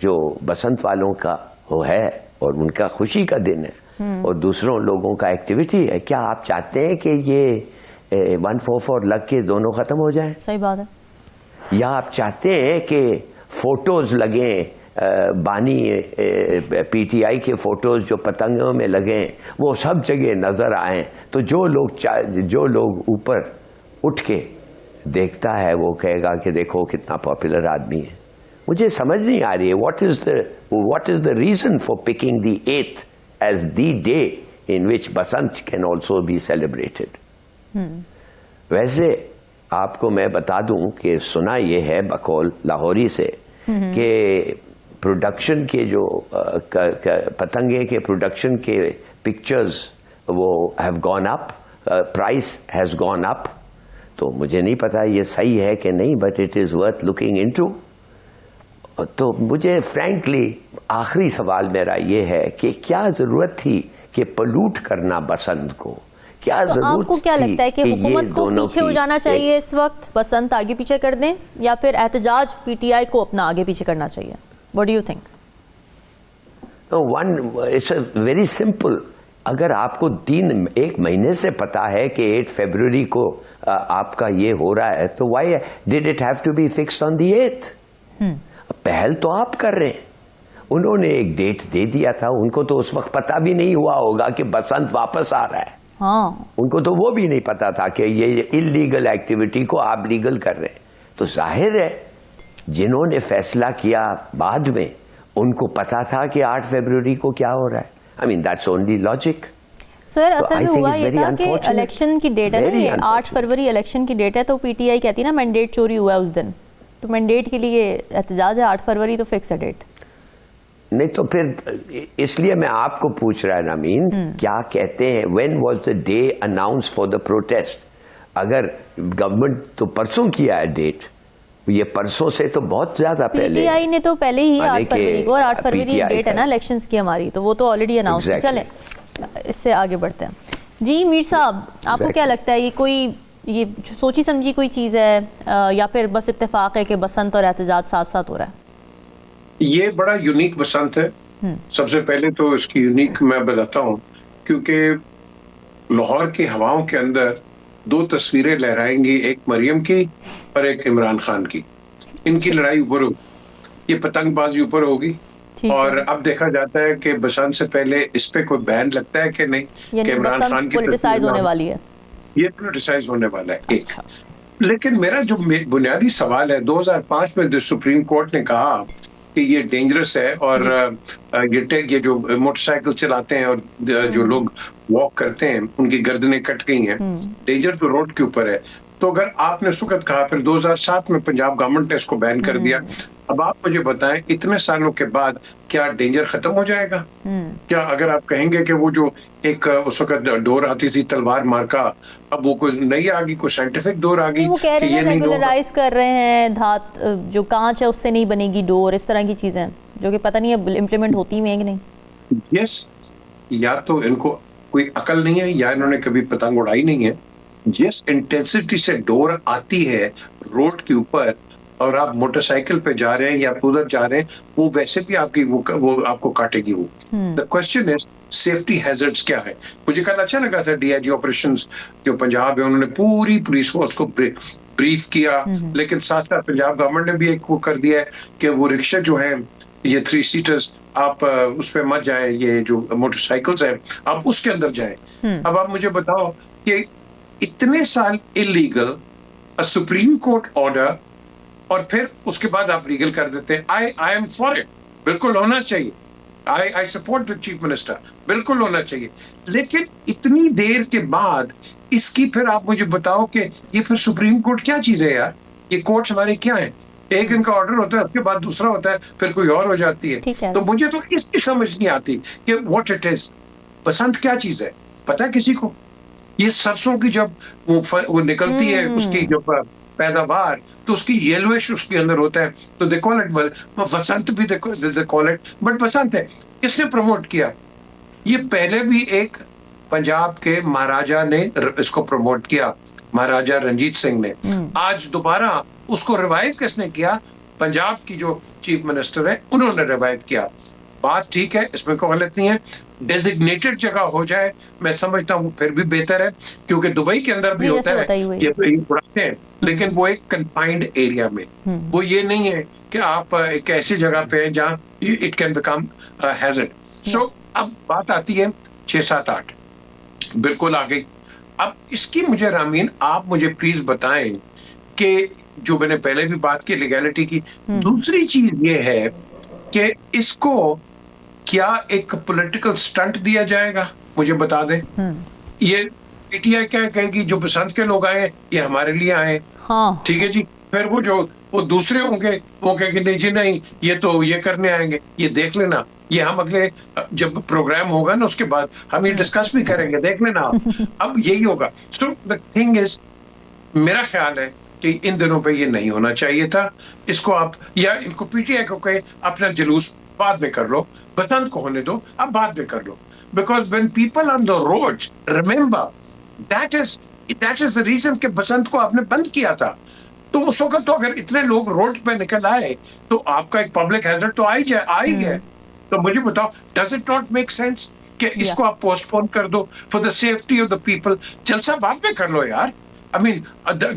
جو بسنت والوں کا وہ ہے اور ان کا خوشی کا دن ہے اور دوسروں لوگوں کا ایکٹیویٹی ہے, کیا آپ چاہتے ہیں کہ یہ 144 لگ کے دونوں ختم ہو جائیں؟ صحیح بات ہے. یا آپ چاہتے ہیں کہ فوٹوز لگیں, بانی پی ٹی آئی کے فوٹوز جو پتنگوں میں لگیں وہ سب جگہ نظر آئیں, تو جو لوگ اوپر اٹھ کے دیکھتا ہے وہ کہے گا کہ دیکھو کتنا پاپولر آدمی ہے. مجھے سمجھ نہیں آ رہی ہے what is the reason for picking the 8th as the day in which Basant can also be celebrated. ویسے آپ کو میں بتا دوں کہ سنا یہ ہے بقول لاہوری سے کہ پروڈکشن کے جو پتنگے کے پروڈکشن کے پکچرز وہ have gone up, price has gone up. تو مجھے نہیں پتا یہ صحیح ہے کہ نہیں, but it is worth looking into. تو مجھے فرینکلی آخری سوال میرا یہ ہے کہ کیا ضرورت تھی کہ پلوٹ کرنا بسنت کو؟ کیا ضرورت آپ کو کیا لگتا ہے کہ حکومت کو پیچھے ہو جانا چاہیے اس وقت، بسنت آگے پیچھے کر دیں، یا پھر احتجاج پی ٹی آئی کو اپنا آگے پیچھے کرنا چاہیے؟ What do you think? It's very simple. اگر آپ کو ایک مہینے سے پتا ہے کہ 8 فیبروری کو آپ کا یہ ہو رہا ہے تو why did it have to be fixed on the 8th؟ پہل تو آپ کر رہے ہیں. انہوں نے ایک ڈیٹ دے دیا تھا، ان کو تو اس وقت پتا بھی نہیں ہوا ہوگا کہ بسنت واپس آ رہا ہے. ہاں، ان کو تو وہ بھی نہیں پتا تھا کہ یہ انلیگل ایکٹیویٹی کو آپ لیگل کر رہے ہیں. تو ظاہر ہے جنہوں نے فیصلہ کیا بعد میں ان کو پتا تھا کہ 8 فیبروری کو کیا ہو رہا ہے. I mean that's only logic. سر اصل میں ہوا یہ تھا کہ الیکشن کی ڈیٹ ہے نا، یہ 8 فروری الیکشن کی ڈیٹ ہے، تو پی ٹی آئی کہتی ہے نا مینڈیٹ چوری ہوا ہے اس دن، تو مینڈیٹ کے لیے احتجاج ہے 8 فروری، تو فکس ہے ڈیٹ. نہیں تو پھر اس لیے میں آپ کو پوچھ رہا ہے نامین، کیا کہتے ہیں when was the day announced for the protest؟ اگر گورنمنٹ تو پرسوں کیا ہے ڈیٹ، یہ پرسوں سے تو بہت زیادہ پہلے، پی ٹی آئی نے تو پہلے ہی 8 فروری کو، اور 8 فروری ڈیٹ ہے نا الیکشنز کی ہماری، تو وہ تو آلریڈی اناؤنس ہے. چلیں اس سے آگے بڑھتے ہیں. جی میر صاحب، آپ کو کیا لگتا ہے یہ کوئی یہ سوچی سمجھی کوئی چیز ہے یا پھر بس اتفاق ہے کہ بسنت اور احتجاج ساتھ ساتھ ہو رہا ہے؟ یہ بڑا یونیک بسنت ہے. سب سے پہلے تو اس کی یونیک میں بتاتا ہوں کیونکہ لاہور کی ہواؤں کے اندر 2 تصویریں لہرائیں گی، ایک مریم کی اور ایک عمران خان کی. ان کی لڑائی اوپر ہوگی، یہ پتنگ بازی اوپر ہوگی. اور اب دیکھا جاتا ہے کہ بسنت سے پہلے اس پہ کوئی بین لگتا ہے کہ نہیں، کہ عمران خان کی پولیٹیسائز ہونے والی ہے، یہ پولیٹیسائز ہونے والا ہے. ایک لیکن میرا جو بنیادی سوال ہے، 2005 میں سپریم کورٹ نے کہا کہ یہ ڈینجرس ہے، اور یہ جو موٹر سائیکل چلاتے ہیں اور جو لوگ واک کرتے ہیں ان کی گردنیں کٹ گئی ہیں، ڈینجر تو روڈ کے اوپر ہے. تو اگر آپ نے اس وقت کہا، پھر 2007 میں پنجاب گورنمنٹ نے اس کو بین کر دیا. اب آپ مجھے بتائیں اتنے سالوں کے بعد کیا ڈینجر ختم ہو جائے گا؟ کیا اگر آپ کہیں گے کہ وہ جو ایک اس وقت ڈور آتی تھی تلوار مارکا، اب وہ کوئی نئی آ گئی، کوئی سائنٹیفک ڈور آ گئی، وہ کہہ رہے ہیں ریگولرائز کر رہے ہیں، دھات جو کانچ ہے اس سے نہیں بنے گی ڈور، اس طرح کی چیزیں جو کہ پتہ نہیں اب امپلیمنٹ ہوتی ہیں کہ نہیں. یس، یا تو ان کو کوئی عقل نہیں ہے یا انہوں نے کبھی پتنگ اڑائی نہیں ہے. جس انٹینسٹی سے ڈور آتی ہے روڈ کے اوپر اور آپ موٹر سائیکل پہ جا رہے ہیں یا ادھر جا رہے ہیں، وہ ویسے بھی آپ کی وہ آپ کو کاٹے گی. وہ دا کوسچن از سیفٹی ہیزرڈز کیا ہے. مجھے کل اچھا لگا تھا ڈی آئی جی آپریشنز جو پنجاب ہے، انہوں نے پوری پولیس فورس کو بریف کیا، لیکن ساتھ ساتھ پنجاب گورنمنٹ نے بھی ایک وہ کر دیا ہے کہ وہ رکشے جو ہیں یہ 3 سیٹرز آپ اس پہ مت جائیں، یہ جو موٹر سائیکلز ہیں آپ اس کے اندر جائیں. اب آپ مجھے بتاؤ کہ اتنے سال انلیگل، سپریم کورٹ آرڈر، اور پھر اس کے بعد آپ لیگل کر دیتے ہیں. آئی ایم فار اٹ، بالکل ہونا چاہیے. I support the chief minister, بالکل ہونا چاہیے. لیکن اتنی دیر کے بعد اس کی پھر آپ مجھے بتاؤ کہ یہ پھر سپریم کورٹ کیا چیز ہے یار؟ یہ کورٹس ہمارے کیا ہیں؟ ایک ان کا آرڈر ہوتا ہے، اس کے بعد دوسرا ہوتا ہے، پھر کوئی اور ہو جاتی ہے. تو مجھے تو اس کی سمجھ نہیں آتی کہ واٹ اٹ از. بسنت کیا چیز ہے پتہ ہے کسی کو؟ یہ سرسوں کی جب وہ نکلتی ہے اس کی جو پیداوار، تو اس کی یلوش اس کے اندر ہوتا ہے، تو دے کال اٹ بسنت بھی دے کال اٹ، بٹ بسنت ہے. کس نے پروموٹ کیا؟ یہ پہلے بھی ایک پنجاب کے مہاراجا نے اس کو پروموٹ کیا، مہاراجا رنجیت سنگھ نے. آج دوبارہ اس کو ریوائو کس نے کیا؟ پنجاب کی جو چیف منسٹر ہے انہوں نے ریوائو کیا. بات ٹھیک ہے، اس میں کوئی غلط نہیں ہے. ڈیزگنیٹڈ جگہ ہو جائے میں سمجھتا ہوں پھر بھی بہتر ہے، کیونکہ دبئی کے اندر بھی ہوتا ہے یہ اڑاتے ہیں، لیکن وہ ایک کنفائنڈ ایریا میں. وہ یہ نہیں ہے کہ آپ ایک ایسی جگہ پہ ہیں جہاں اٹ کین بیکم ہیزارڈ. سو اب بات آتی ہے 6 7 8 بالکل آ گئی. اب اس کی مجھے رامین آپ مجھے پلیز بتائیں کہ جو میں نے پہلے بھی بات کی لیگیلٹی کی، دوسری چیز یہ ہے کہ اس کو کیا ایک پولیٹیکل سٹنٹ دیا جائے گا؟ مجھے بتا دیں. یہ پی ٹی آئی کیا کہے گی جو بسنت کے لوگ آئے یہ ہمارے لیے آئے، ٹھیک ہے جی. پھر وہ دوسرے ہوں گے وہ کہے گی نہیں جی نہیں یہ تو یہ کرنے آئیں گے، یہ دیکھ لینا، یہ ہم اگلے جب پروگرام ہوگا نا اس کے بعد ہم یہ ڈسکس بھی کریں گے، دیکھ لینا آپ. اب یہی ہوگا. سو دا تھنگ از، میرا خیال ہے کہ ان دنوں پہ یہ نہیں ہونا چاہیے تھا, اس کو آپ یا ان کو پی ٹی آئی کو کہیں اپنا جلوس بعد میں کر لو, بسنت کو ہونے دو, اب بعد میں کر لو. Because when people on the road remember that is the reason کہ بسنت کو آپ نے بند کیا تھا. تو اس وقت تو اگر اتنے لوگ روڈ پہ نکل آئے تو آپ کا ایک پبلک ہیزارڈ تو آ ہی گیا. تو مجھے بتاؤ, does it not make sense کہ اس کو آپ پوسٹ پون کر دو for the safety of the people? جلسہ بعد میں کر لو یار. I mean,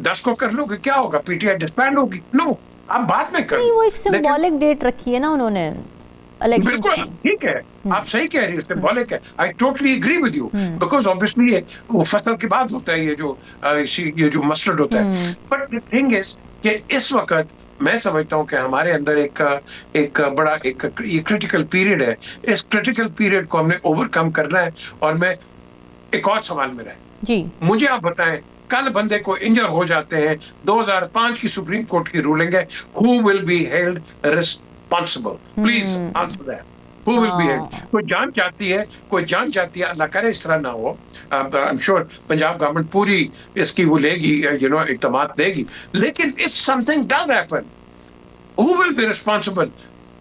10 کو کر لو گے کیا ہوگا, پی ٹی آئی ڈسبینڈ ہوگی؟ نو, آپ بعد میں کر لو. وہ ایک سمبولک ڈیٹ رکھی ہے نا انہوں نے. بالکل ٹھیک ہے, آپ صحیح کہہ رہی ہے, سمبولک ہے. I totally agree with you because obviously وہ فصل کے بعد ہوتا ہے یہ جو مسٹرڈ ہوتا ہے. But the thing is کہ اس وقت میں سمجھتا ہوں کہ ہمارے اندر ایک بڑا ایک کریٹیکل پیریڈ ہے. اس کریٹیکل پیریڈ کو ہم نے اوور کم کرنا ہے. اور میں ایک اور سوال میرا ہے جی, مجھے آپ بتائیں, کل بندے کو انجر ہو جاتے ہیں, 2005 کی سپریم کورٹ کی رولنگ ہے, who will be held responsible? Please answer that. Who will be held? کوئی جان چاہتی ہے, اللہ کرے اس طرح نہ ہو. I'm sure پنجاب گورنمنٹ پوری اس کی وہ لے گی, اقدامات دے گی. لیکن if something does happen, who will be responsible?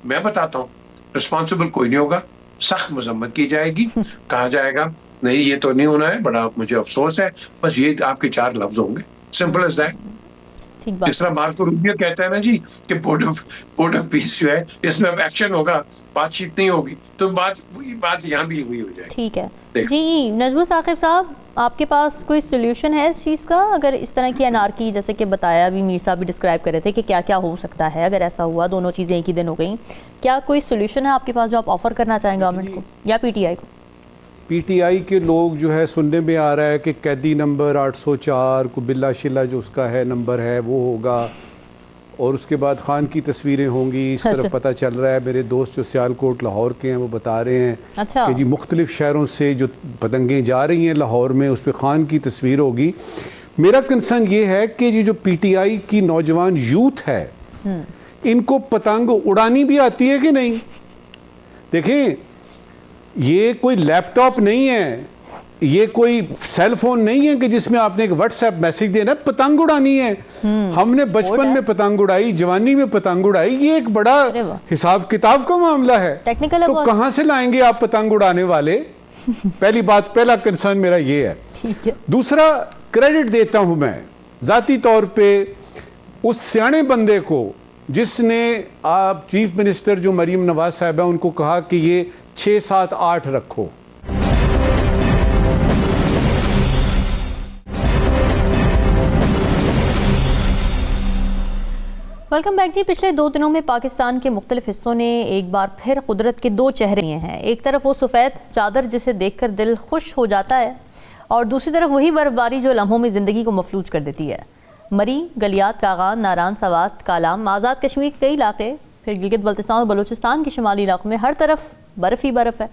میں بتاتا ہوں, responsible کوئی نہیں ہوگا. سخت مذمت کی جائے گی, کہا جائے گا نہیں یہ تو نہیں ہونا ہے, بڑا مجھے افسوس ہے, بس یہ آپ کے 4 لفظ ہوں گے. Simple as that. جس طرح مارکو روبیو کہتا ہے نا جی کہ بورڈ آف پیس جو ہے اس میں اب ایکشن ہوگا, بات چیت نہیں ہوگی, تو بات یہاں بھی ہوئی ہو جائے. ٹھیک ہے جی. نجم ثاقب صاحب, آپ کے پاس کوئی سولوشن ہے اس چیز کا؟ اگر اس طرح کی انارکی جیسے کہ بتایا ابھی میر صاحب بھی ڈسکرائب کر رہے تھے کہ کیا کیا ہو سکتا ہے اگر ایسا ہوا, دونوں چیزیں ایک ہی دن ہو گئیں, کیا کوئی سولوشن ہے آپ کے پاس جو آپ آفر کرنا چاہیں گورنمنٹ کو یا پی ٹی آئی کو؟ پی ٹی آئی کے لوگ جو ہے سننے میں آ رہا ہے کہ قیدی نمبر 804 کو بلا شلا جو اس کا ہے نمبر ہے وہ ہوگا, اور اس کے بعد خان کی تصویریں ہوں گی. اس طرح پتہ چل رہا ہے, میرے دوست جو سیالکوٹ لاہور کے ہیں وہ بتا رہے ہیں کہ جی مختلف شہروں سے جو پتنگیں جا رہی ہیں لاہور میں اس پہ خان کی تصویر ہوگی. میرا کنسرن یہ ہے کہ یہ جو پی ٹی آئی کی نوجوان یوتھ ہے ان کو پتنگ اڑانی بھی آتی ہے کہ نہیں؟ دیکھیں, یہ کوئی لیپ ٹاپ نہیں ہے, یہ کوئی سیل فون نہیں ہے کہ جس میں آپ نے ایک واٹس ایپ میسج دینا, پتنگ اڑانی ہے. ہم نے بچپن میں پتنگ اڑائی, جوانی میں پتنگ اڑائی, یہ ایک بڑا حساب کتاب کا معاملہ ہے. تو کہاں سے لائیں گے آپ پتنگ اڑانے والے؟ پہلی بات, پہلا کنسرن میرا یہ ہے. دوسرا, کریڈٹ دیتا ہوں میں ذاتی طور پہ اس سیانے بندے کو جس نے آپ چیف منسٹر جو مریم نواز صاحب ہیں ان کو کہا کہ یہ 6, 7, 8 رکھو. ویلکم بیک جی. پچھلے 2 دنوں میں پاکستان کے مختلف حصوں نے ایک بار پھر قدرت کے 2 چہرے ہیں. ایک طرف وہ سفید چادر جسے دیکھ کر دل خوش ہو جاتا ہے, اور دوسری طرف وہی برف باری جو لمحوں میں زندگی کو مفلوج کر دیتی ہے. مری, گلیات, کاغان, ناران, سوات, کالام, آزاد کشمیر کے کئی علاقے, پھر گلگت بلتستان اور بلوچستان کے شمالی علاقوں میں ہر طرف برف ہی برف ہے.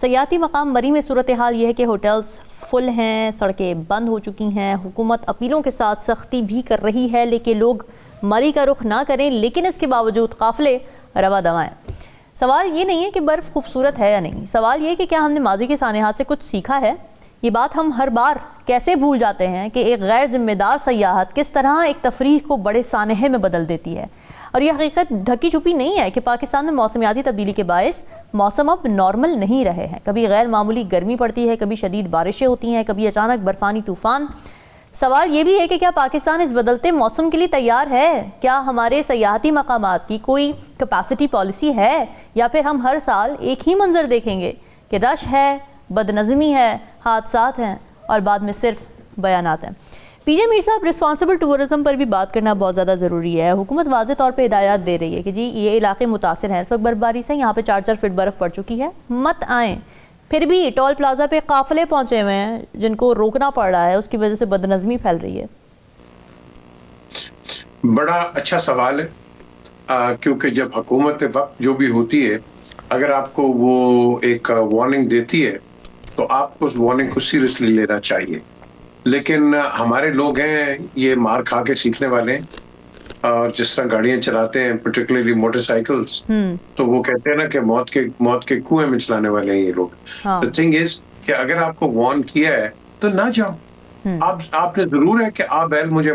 سیاحتی مقام مری میں صورتحال یہ ہے کہ ہوٹلز فل ہیں, سڑکیں بند ہو چکی ہیں. حکومت اپیلوں کے ساتھ سختی بھی کر رہی ہے لیکن لوگ مری کا رخ نہ کریں, لیکن اس کے باوجود قافلے رواں دواں ہیں. سوال یہ نہیں ہے کہ برف خوبصورت ہے یا نہیں, سوال یہ ہے کہ کیا ہم نے ماضی کے سانحات سے کچھ سیکھا ہے. یہ بات ہم ہر بار کیسے بھول جاتے ہیں کہ ایک غیر ذمہ دار سیاحت کس طرح ایک تفریح کو بڑے سانحے میں بدل دیتی ہے. اور یہ حقیقت ڈھکی چھپی نہیں ہے کہ پاکستان میں موسمیاتی تبدیلی کے باعث موسم اب نارمل نہیں رہے ہیں. کبھی غیر معمولی گرمی پڑتی ہے, کبھی شدید بارشیں ہوتی ہیں, کبھی اچانک برفانی طوفان. سوال یہ بھی ہے کہ کیا پاکستان اس بدلتے موسم کے لیے تیار ہے؟ کیا ہمارے سیاحتی مقامات کی کوئی کیپیسٹی پالیسی ہے, یا پھر ہم ہر سال ایک ہی منظر دیکھیں گے کہ رش ہے, بدنظمی ہے, حادثات ہیں اور بعد میں صرف بیانات ہیں. پی جے میر صاحب, رسپانسبل ٹورزم پر بھی بات کرنا بہت زیادہ ضروری ہے. حکومت واضح طور پہ ہدایات دے رہی ہے کہ جی یہ علاقے متاثر ہیں اس وقت برف باری سے, یہاں پہ 4 فٹ برف پڑ چکی ہے, مت آئیں. پھر بھی ٹول پلازا پہ قافلے پہنچے ہوئے ہیں جن کو روکنا پڑ رہا ہے, اس کی وجہ سے بدنظمی پھیل رہی ہے. بڑا اچھا سوال ہے, کیونکہ جب حکومت وقت جو بھی ہوتی ہے اگر آپ کو وہ ایک وارننگ دیتی ہے تو آپ کو اس وارننگ کو سیریسلی لینا چاہیے. لیکن ہمارے لوگ ہیں یہ مار کھا کے سیکھنے والے ہیں, اور جس طرح گاڑیاں چلاتے ہیں پرٹیکولرلی موٹر سائیکلز, تو وہ کہتے ہیں نا کہ موت کے کنویں میں چلانے والے ہیں یہ لوگ. The thing is کہ اگر آپ کو وارن کیا ہے تو نہ جاؤ. آپ نے ضرور ہے کہ آپ بیل مجھے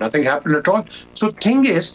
nothing happened at all. So thing is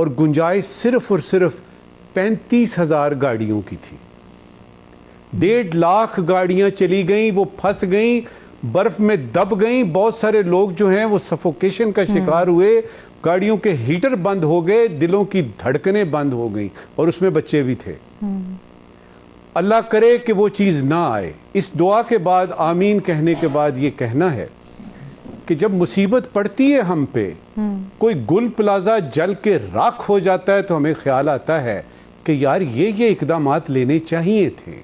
اور گنجائش صرف اور صرف 35,000 گاڑیوں کی تھی. 1.5 لاکھ گاڑیاں چلی گئیں, وہ پھنس گئیں, برف میں دب گئیں. بہت سارے لوگ جو ہیں وہ سفوکیشن کا شکار ہوئے, گاڑیوں کے ہیٹر بند ہو گئے, دلوں کی دھڑکنیں بند ہو گئیں, اور اس میں بچے بھی تھے. اللہ کرے کہ وہ چیز نہ آئے. اس دعا کے بعد, آمین کہنے کے بعد, یہ کہنا ہے کہ جب مصیبت پڑتی ہے ہم پہ, کوئی گل پلازا جل کے راکھ ہو جاتا ہے, تو ہمیں خیال آتا ہے کہ یار یہ اقدامات لینے چاہیے تھے.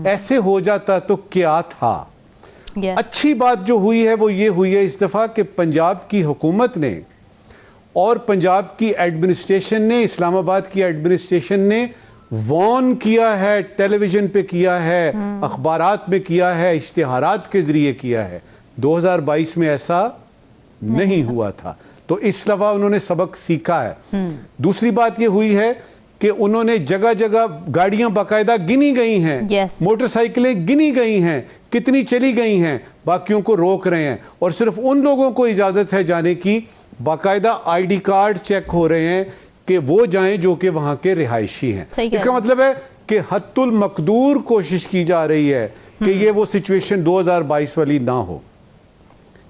ایسے ہو جاتا تو کیا تھا. اچھی بات جو ہوئی ہے وہ یہ ہوئی ہے اس دفعہ کہ پنجاب کی حکومت نے اور پنجاب کی ایڈمنسٹریشن نے, اسلام آباد کی ایڈمنسٹریشن نے وارن کیا ہے, ٹیلی ویژن پہ کیا ہے, اخبارات میں کیا ہے, اشتہارات کے ذریعے کیا ہے. 2022 میں ایسا نہیں ہوا تھا, تو اس دفعہ انہوں نے سبق سیکھا ہے. دوسری بات یہ ہوئی ہے کہ انہوں نے جگہ جگہ گاڑیاں باقاعدہ گنی گئی ہیں, موٹر سائیکلیں گنی گئی ہیں, کتنی چلی گئی ہیں, باقیوں کو روک رہے ہیں, اور صرف ان لوگوں کو اجازت ہے جانے کی, باقاعدہ آئی ڈی کارڈ چیک ہو رہے ہیں کہ وہ جائیں جو کہ وہاں کے رہائشی ہیں. اس کا مطلب ہے کہ حد المقدور کوشش کی جا رہی ہے کہ یہ وہ سچویشن 2022 والی نہ ہو.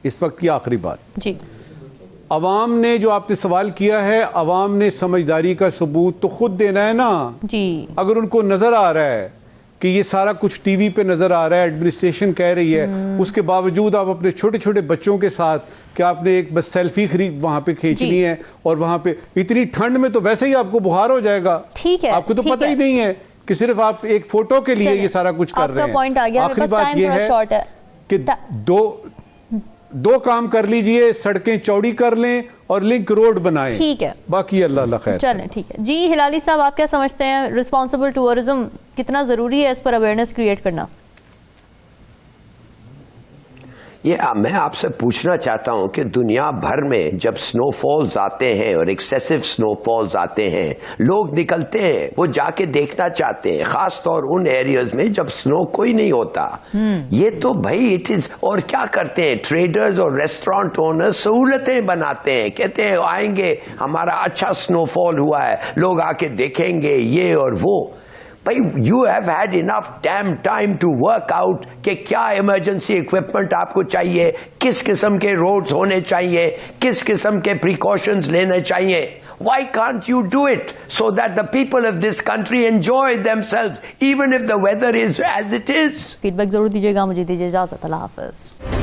اس وقت کی آخری بات جی, عوام نے جو آپ نے سوال کیا ہے, عوام نے سمجھداری کا ثبوت تو خود دینا ہے نا جی. اگر ان کو نظر آ رہا ہے کہ یہ سارا کچھ ٹی وی پہ نظر آ رہا ہے, ایڈمنسٹریشن کہہ رہی ہے, اس کے باوجود آپ اپنے چھوٹے چھوٹے بچوں کے ساتھ کہ آپ نے ایک بس سیلفی وہاں پہ کھینچنی ہے, اور وہاں پہ اتنی ٹھنڈ میں تو ویسے ہی آپ کو بخار ہو جائے گا. ٹھیک ہے, آپ کو تو پتہ ہی نہیں ہے کہ صرف آپ ایک فوٹو کے لیے یہ سارا کچھ کر رہے ہیں. آخری بات یہ ہے کہ دو کام کر لیجئے, سڑکیں چوڑی کر لیں اور لنک روڈ بنائیں. ٹھیک ہے, باقی اللہ خیر. چلیں ٹھیک ہے. جی ہلالی صاحب, آپ کیا سمجھتے ہیں رسپانسبل ٹورزم کتنا ضروری ہے, اس پر اویئرنیس کریٹ کرنا؟ میں آپ سے پوچھنا چاہتا ہوں کہ دنیا بھر میں جب سنو فالز آتے ہیں اور ایکسیسو سنو فالز آتے ہیں, لوگ نکلتے ہیں, وہ جا کے دیکھنا چاہتے ہیں, خاص طور ان ایریاز میں جب سنو کوئی نہیں ہوتا. یہ تو بھائی اٹ از, اور کیا کرتے ہیں ٹریڈرز اور ریسٹورانٹ اونرز, سہولتیں بناتے ہیں, کہتے ہیں آئیں گے, ہمارا اچھا سنو فال ہوا ہے, لوگ آ کے دیکھیں گے یہ اور وہ. بھائی you have had enough damn time to work out کہ کیا ایمرجنسی اکوپمنٹ آپ کو چاہیے, کس قسم کے روڈز ہونے چاہیے, کس قسم کے پریکاشنز لینے چاہیے. Why can't you do it so that the people of this country enjoy themselves even if the weather is as it is? Feedback ضرور دیجیے گا. مجھے دیجیے اجازت, اللہ حافظ.